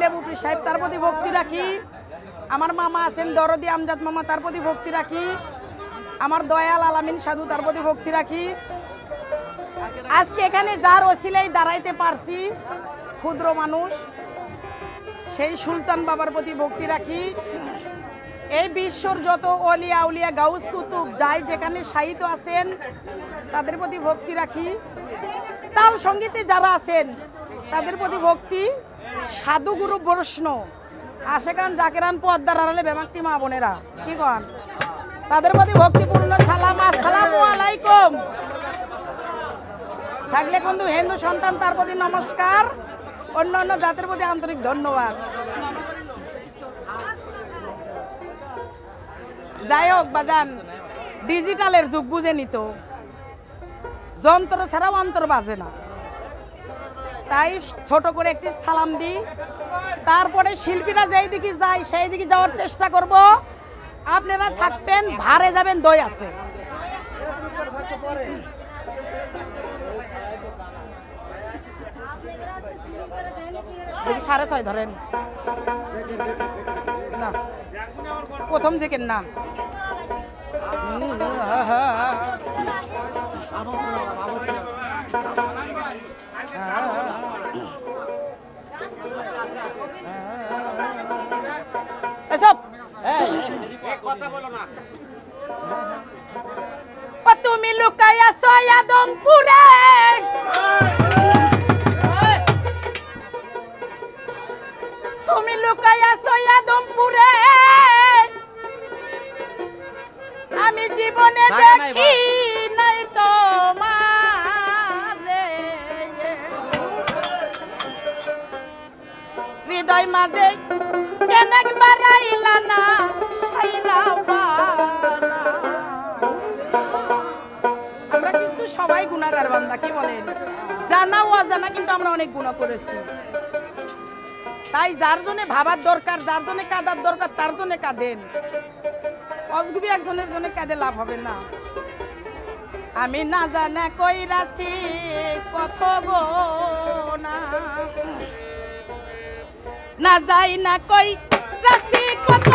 লেবু পীর সাহেব তার প্রতি ভক্তি রাখি, আমার মামা আছেন দরদি আমজাদ মামা তার প্রতি ভক্তি রাখি, আমার দয়াল আলামিন সাধু তার প্রতি ভক্তি রাখি। আজকে এখানে যার ওসিলাই দাঁড়াইতে পারছি ক্ষুদ্র মানুষ সেই সুলতান বাবার প্রতি ভক্তি রাখি। এই বিশ্বর যত অলিয়া উলিয়া গাউস কুতুব যাই যেখানে সাহিত্য আছেন তাদের প্রতি ভক্তি রাখি। তাল সঙ্গীতে যারা আছেন তাদের প্রতি ভক্তি। সাধু গুরু বৈষ্ণব আশেকান জাকেরান পদ্মার আড়ালে বেমাক্তি মা বোনেরা কি কন তাদের প্রতি ভক্তিপূর্ণ সালাম আসসালামু আলাইকুম। থাকলে বন্ধু হিন্দু সন্তান তার প্রতি নমস্কার, অন্য অন্য জাতির প্রতি আন্তরিক ধন্যবাদ। যাই হোক বাজান, ডিজিটালের যুগ বুঝে নিত, যন্ত্র ছাড়াও অন্তর বাজে না, তাই ছোট করে একটি সালাম দিই। তারপরে শিল্পীরা যেই দিকে যায় সেই দিকে যাওয়ার চেষ্টা করব। আপনারা থাকবেন, ভারে যাবেন, দই আছে। দেখি 6:30 ধরেন না, প্রথম যেকেন না এসব তুমি লুকাই আছো আদমপুরে, তুমি লুকাই আছো আদমপুরে, আমি জীবনে দেখি নাই তোমারে, হৃদয় মাঝে কেন একবার আইলা না সাইলা বানা। আমরা কিন্তু সবাই গুনাহগার বান্দা, কি বলেন? জানা ও অজানা কিন্তু আমরা অনেক গুনাহ করেছি। তাই যার জন্য ভাবার দরকার, যার জন্য কাঁদার দরকার তার জন্য কাঁদেন। অজগুবি একজনের জন্য কাঁদে লাভ হবে না। আমি না জানা কইরাছি কত গো না যাই না কই রাশি কত